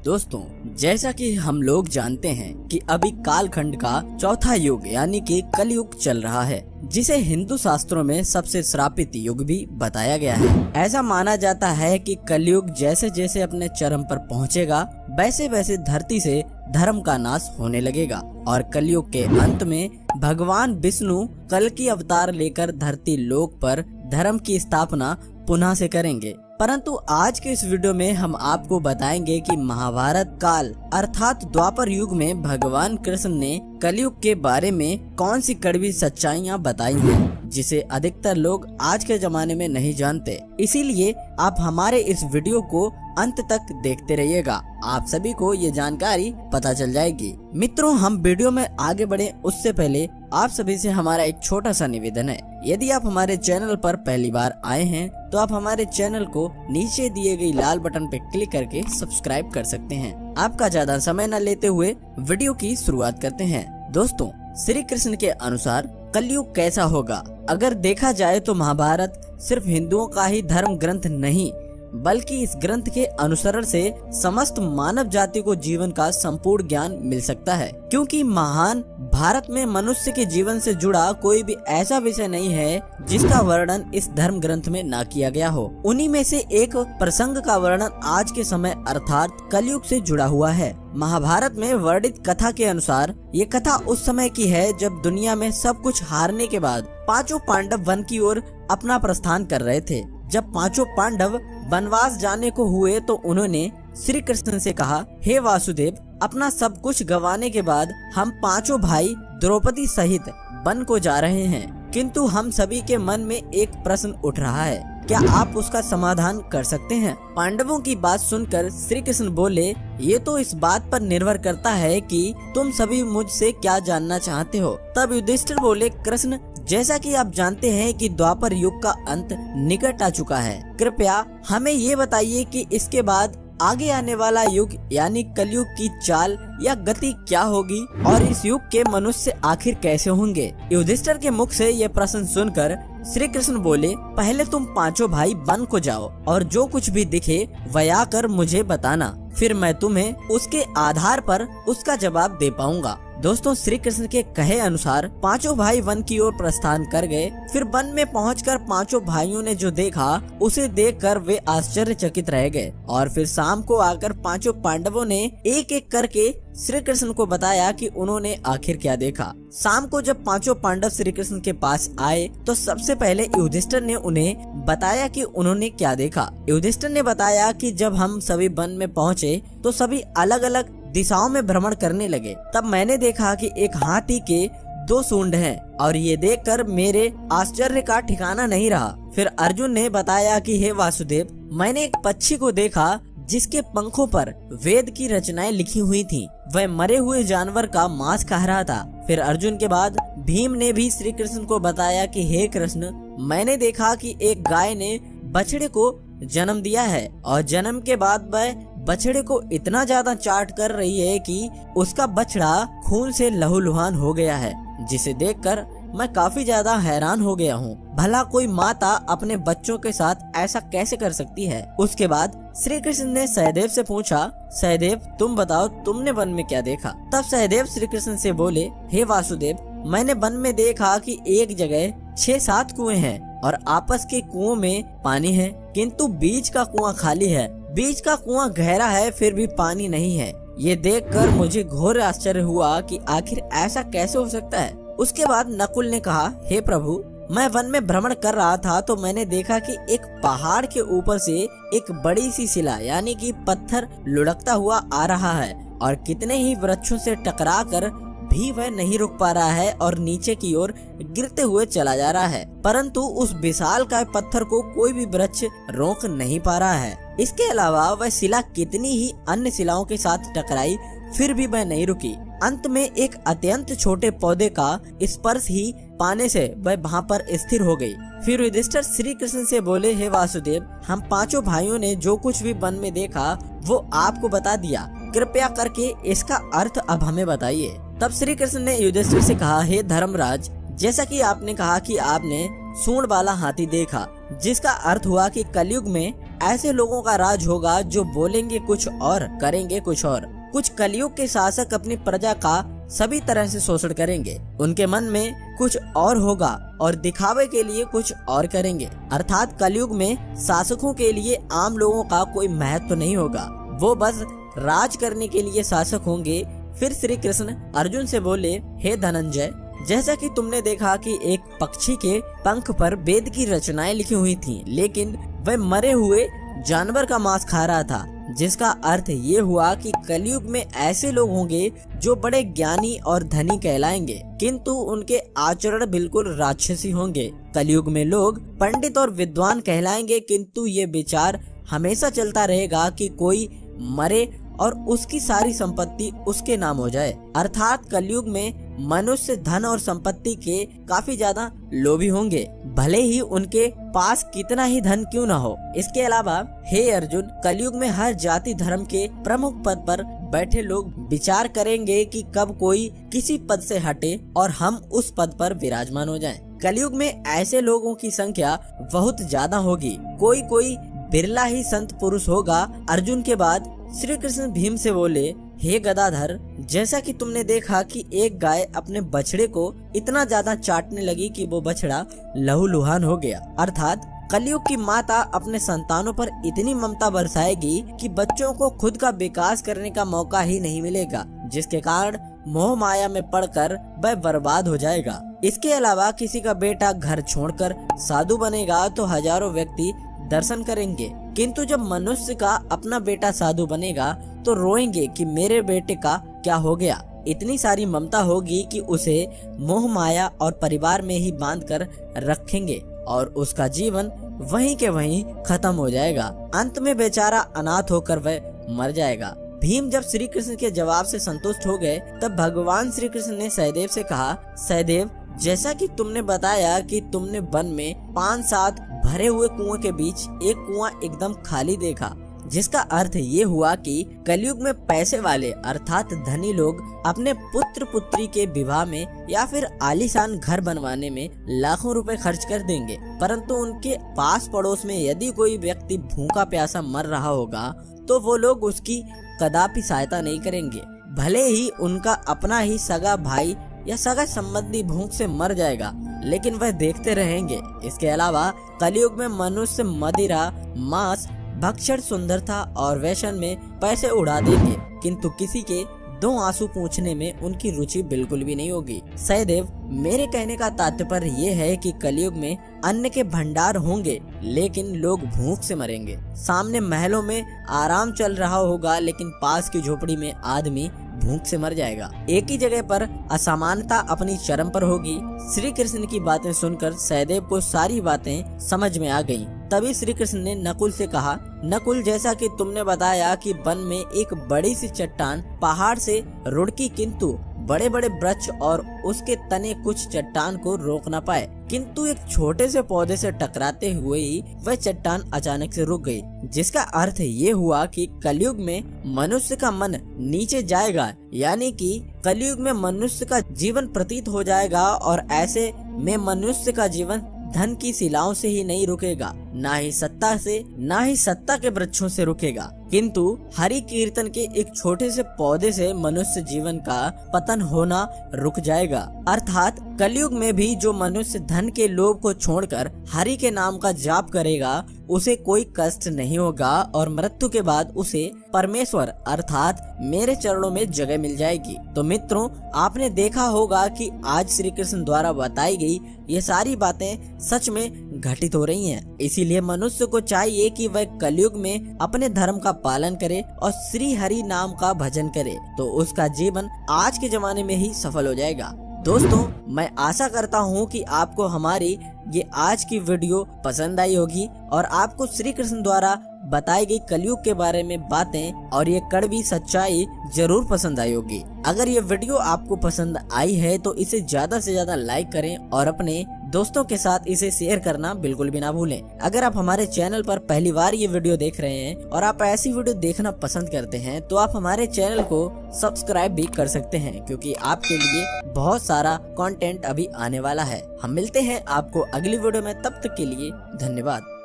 दोस्तों, जैसा कि हम लोग जानते हैं कि अभी कालखंड का चौथा युग यानी कि कलयुग चल रहा है, जिसे हिंदू शास्त्रों में सबसे श्रापित युग भी बताया गया है। ऐसा माना जाता है कि कलयुग जैसे जैसे अपने चरम पर पहुंचेगा, वैसे वैसे धरती से धर्म का नाश होने लगेगा और कलयुग के अंत में भगवान विष्णु कल की अवतार लेकर धरती लोक पर धर्म की स्थापना पुनः से करेंगे। परंतु आज के इस वीडियो में हम आपको बताएंगे कि महाभारत काल अर्थात द्वापर युग में भगवान कृष्ण ने कलयुग के बारे में कौन सी कड़वी सच्चाइयां बताई हैं, जिसे अधिकतर लोग आज के जमाने में नहीं जानते। इसीलिए आप हमारे इस वीडियो को अंत तक देखते रहिएगा, आप सभी को ये जानकारी पता चल जाएगी। मित्रों, हम वीडियो में आगे बढ़े उससे पहले आप सभी से हमारा एक छोटा सा निवेदन है। यदि आप हमारे चैनल पर पहली बार आए हैं तो आप हमारे चैनल को नीचे दिए गई लाल बटन पे क्लिक करके सब्सक्राइब कर सकते हैं। आपका ज्यादा समय न लेते हुए वीडियो की शुरुआत करते हैं। दोस्तों, श्री कृष्ण के अनुसार कलयुग कैसा होगा? अगर देखा जाए तो महाभारत सिर्फ हिंदुओं का ही धर्म ग्रंथ नहीं, बल्कि इस ग्रंथ के अनुसरण से समस्त मानव जाति को जीवन का संपूर्ण ज्ञान मिल सकता है, क्योंकि महान भारत में मनुष्य के जीवन से जुड़ा कोई भी ऐसा विषय नहीं है जिसका वर्णन इस धर्म ग्रंथ में ना किया गया हो। उन्हीं में से एक प्रसंग का वर्णन आज के समय अर्थात कलयुग से जुड़ा हुआ है। महाभारत में वर्णित कथा के अनुसार ये कथा उस समय की है जब दुनिया में सब कुछ हारने के बाद पांचों पांडव वन की ओर अपना प्रस्थान कर रहे थे। जब पांचों पांडव वनवास जाने को हुए तो उन्होंने श्री कृष्ण से कहा, हे वासुदेव, अपना सब कुछ गंवाने के बाद हम पांचों भाई द्रौपदी सहित वन को जा रहे हैं, किंतु हम सभी के मन में एक प्रश्न उठ रहा है, क्या आप उसका समाधान कर सकते हैं? पांडवों की बात सुनकर श्री कृष्ण बोले, ये तो इस बात पर निर्भर करता है कि तुम सभी मुझसे क्या जानना चाहते हो। तब युधिष्ठिर बोले, कृष्ण, जैसा कि आप जानते हैं कि द्वापर युग का अंत निकट आ चुका है, कृपया हमें ये बताइए कि इसके बाद आगे आने वाला युग यानी कलयुग की चाल या गति क्या होगी और इस युग के मनुष्य आखिर कैसे होंगे। युधिष्ठिर के मुख से यह प्रश्न सुनकर श्री कृष्ण बोले, पहले तुम पांचों भाई वन को जाओ और जो कुछ भी दिखे वह आकर मुझे बताना, फिर मैं तुम्हें उसके आधार पर उसका जवाब दे पाऊंगा। दोस्तों, श्री कृष्ण के कहे अनुसार पांचों भाई वन की ओर प्रस्थान कर गए। फिर वन में पहुंचकर पांचों भाइयों ने जो देखा उसे देखकर वे आश्चर्यचकित रह गए और फिर शाम को आकर पांचों पांडवों ने एक एक करके श्री कृष्ण को बताया कि उन्होंने आखिर क्या देखा। शाम को जब पांचों पांडव श्री कृष्ण के पास आए तो सबसे पहले युधिष्ठिर ने उन्हें बताया कि उन्होंने क्या देखा। युधिष्ठिर ने बताया कि जब हम सभी वन में पहुँचे तो सभी अलग अलग दिशाओं में भ्रमण करने लगे। तब मैंने देखा कि एक हाथी के 2 सूंड हैं और ये देखकर मेरे आश्चर्य का ठिकाना नहीं रहा। फिर अर्जुन ने बताया कि हे वासुदेव, मैंने एक पक्षी को देखा जिसके पंखों पर वेद की रचनाएं लिखी हुई थीं। वह मरे हुए जानवर का मांस खा रहा था। फिर अर्जुन के बाद भीम ने भी श्री कृष्ण को बताया कि हे कृष्ण, मैंने देखा कि एक गाय ने बछड़े को जन्म दिया है और जन्म के बाद वह बछड़े को इतना ज्यादा चाट कर रही है कि उसका बछड़ा खून से लहूलुहान हो गया है, जिसे देखकर मैं काफी ज्यादा हैरान हो गया हूँ। भला कोई माता अपने बच्चों के साथ ऐसा कैसे कर सकती है? उसके बाद श्री कृष्ण ने सहदेव से पूछा, सहदेव, तुम बताओ, तुमने वन में क्या देखा? तब सहदेव श्री कृष्ण से बोले, हे वासुदेव, मैंने वन में देखा कि एक जगह 6-7 कुएं हैं और आपस के कुओं में पानी है, किंतु बीच का कुआं खाली है। बीच का कुआं गहरा है फिर भी पानी नहीं है। ये देखकर मुझे घोर आश्चर्य हुआ कि आखिर ऐसा कैसे हो सकता है। उसके बाद नकुल ने कहा, हे प्रभु, मैं वन में भ्रमण कर रहा था तो मैंने देखा कि एक पहाड़ के ऊपर से एक बड़ी सी शिला यानी कि पत्थर लुढ़कता हुआ आ रहा है और कितने ही वृक्षों से टकरा कर भी वह नहीं रुक पा रहा है और नीचे की ओर गिरते हुए चला जा रहा है, परंतु उस विशालकाय पत्थर को कोई भी वृक्ष रोक नहीं पा रहा है। इसके अलावा वह शिला कितनी ही अन्य शिलाओं के साथ टकराई फिर भी वह नहीं रुकी। अंत में एक अत्यंत छोटे पौधे का स्पर्श ही पाने से वह वहाँ पर स्थिर हो गई। फिर युधिष्ठिर श्री कृष्ण से बोले, हे वासुदेव, हम पांचों भाइयों ने जो कुछ भी वन में देखा वो आपको बता दिया, कृपया करके इसका अर्थ अब हमें बताइए। तब श्री कृष्ण ने युधिष्ठिर से कहा, हे धर्मराज, जैसा कि आपने कहा कि आपने सूंड वाला हाथी देखा, जिसका अर्थ हुआ कि कलयुग में ऐसे लोगों का राज होगा जो बोलेंगे कुछ और करेंगे कुछ और। कुछ कलयुग के शासक अपनी प्रजा का सभी तरह से शोषण करेंगे। उनके मन में कुछ और होगा और दिखावे के लिए कुछ और करेंगे। अर्थात कलयुग में शासकों के लिए आम लोगों का कोई महत्व नहीं होगा, वो बस राज करने के लिए शासक होंगे। फिर श्री कृष्ण अर्जुन से बोले, हे धनंजय, जैसा कि तुमने देखा कि एक पक्षी के पंख पर वेद की रचनाएं लिखी हुई थीं, लेकिन वह मरे हुए जानवर का मांस खा रहा था, जिसका अर्थ ये हुआ कि कलयुग में ऐसे लोग होंगे जो बड़े ज्ञानी और धनी कहलाएंगे, किंतु उनके आचरण बिल्कुल राक्षसी होंगे। कलयुग में लोग पंडित और विद्वान कहलाएंगे, किंतु ये विचार हमेशा चलता रहेगा कि कोई मरे और उसकी सारी संपत्ति उसके नाम हो जाए। अर्थात कलयुग में मनुष्य धन और संपत्ति के काफी ज्यादा लोभी होंगे, भले ही उनके पास कितना ही धन क्यों न हो। इसके अलावा हे अर्जुन, कलयुग में हर जाति धर्म के प्रमुख पद पर बैठे लोग विचार करेंगे कि कब कोई किसी पद से हटे और हम उस पद पर विराजमान हो जाएं। कलयुग में ऐसे लोगों की संख्या बहुत ज्यादा होगी, कोई बिरला ही संत पुरुष होगा। अर्जुन के बाद श्री कृष्ण भीम से बोले, हे गदाधर, जैसा कि तुमने देखा कि एक गाय अपने बछड़े को इतना ज्यादा चाटने लगी कि वो बछड़ा लहूलुहान हो गया। अर्थात कलयुग की माता अपने संतानों पर इतनी ममता बरसाएगी कि बच्चों को खुद का विकास करने का मौका ही नहीं मिलेगा, जिसके कारण मोह माया में पड़कर वह बर्बाद हो जाएगा। इसके अलावा किसी का बेटा घर छोड़कर साधु बनेगा तो हजारों व्यक्ति दर्शन करेंगे, किंतु जब मनुष्य का अपना बेटा साधु बनेगा तो रोएंगे कि मेरे बेटे का क्या हो गया। इतनी सारी ममता होगी कि उसे मोह माया और परिवार में ही बांधकर रखेंगे और उसका जीवन वहीं के वहीं खत्म हो जाएगा। अंत में बेचारा अनाथ होकर वह मर जाएगा। भीम जब श्री कृष्ण के जवाब से संतुष्ट हो गए, तब भगवान श्री कृष्ण ने सहदेव से कहा, सहदेव, जैसा कि तुमने बताया कि तुमने वन में 5-7 भरे हुए कुओं के बीच एक कुआं एकदम खाली देखा, जिसका अर्थ ये हुआ कि कलयुग में पैसे वाले अर्थात धनी लोग अपने पुत्र पुत्री के विवाह में या फिर आलीशान घर बनवाने में लाखों रुपए खर्च कर देंगे, परंतु उनके पास पड़ोस में यदि कोई व्यक्ति भूखा प्यासा मर रहा होगा तो वो लोग उसकी कदापि सहायता नहीं करेंगे, भले ही उनका अपना ही सगा भाई या सगा संबंधी भूख से मर जाएगा, लेकिन वह देखते रहेंगे। इसके अलावा कलयुग में मनुष्य मदिरा, मांस, भक्षण, सुंदरता और वैशन में पैसे उड़ा देंगे, किंतु किसी के 2 आंसू पूछने में उनकी रुचि बिल्कुल भी नहीं होगी। सहदेव, मेरे कहने का तात्पर्य ये है कि कलयुग में अन्न के भंडार होंगे, लेकिन लोग भूख से मरेंगे। सामने महलों में आराम चल रहा होगा, लेकिन पास की झोपड़ी में आदमी भूख से मर जाएगा। एक ही जगह पर असमानता अपनी चरम पर होगी। श्री कृष्ण की बातें सुनकर सहदेव को सारी बातें समझ में आ गईं। तभी श्री कृष्ण ने नकुल से कहा, नकुल, जैसा कि तुमने बताया कि वन में एक बड़ी सी चट्टान पहाड़ से रुड़की, किंतु बड़े बड़े वृक्ष और उसके तने कुछ चट्टान को रोक न पाए, किंतु एक छोटे से पौधे से टकराते हुए ही वह चट्टान अचानक से रुक गई, जिसका अर्थ ये हुआ कि कलयुग में मनुष्य का मन नीचे जाएगा, यानी कि कलयुग में मनुष्य का जीवन प्रतीत हो जाएगा और ऐसे में मनुष्य का जीवन धन की शिलाओं से ही नहीं रुकेगा, ना ही सत्ता से, ना ही सत्ता के वृक्षों से रुकेगा, किंतु हरि कीर्तन के एक छोटे से पौधे से मनुष्य जीवन का पतन होना रुक जाएगा। अर्थात कलयुग में भी जो मनुष्य धन के लोभ को छोड़कर हरि के नाम का जाप करेगा उसे कोई कष्ट नहीं होगा और मृत्यु के बाद उसे परमेश्वर अर्थात मेरे चरणों में जगह मिल जाएगी। तो मित्रों, आपने देखा होगा कि आज श्री कृष्ण द्वारा बताई गई ये सारी बातें सच में घटित हो रही हैं। इसीलिए मनुष्य को चाहिए कि वह कलयुग में अपने धर्म का पालन करे और श्री हरि नाम का भजन करे, तो उसका जीवन आज के जमाने में ही सफल हो जाएगा। दोस्तों, मैं आशा करता हूँ कि आपको हमारी ये आज की वीडियो पसंद आई होगी और आपको श्री कृष्ण द्वारा बताई गई कलयुग के बारे में बातें और ये कड़वी सच्चाई जरूर पसंद आई होगी। अगर ये वीडियो आपको पसंद आई है तो इसे ज्यादा से ज्यादा लाइक करें और अपने दोस्तों के साथ इसे शेयर करना बिल्कुल भी ना भूलें। अगर आप हमारे चैनल पर पहली बार ये वीडियो देख रहे हैं और आप ऐसी वीडियो देखना पसंद करते हैं तो आप हमारे चैनल को सब्सक्राइब भी कर सकते हैं, क्योंकि आपके लिए बहुत सारा कंटेंट अभी आने वाला है। हम मिलते हैं आपको अगली वीडियो में, तब तक के लिए धन्यवाद।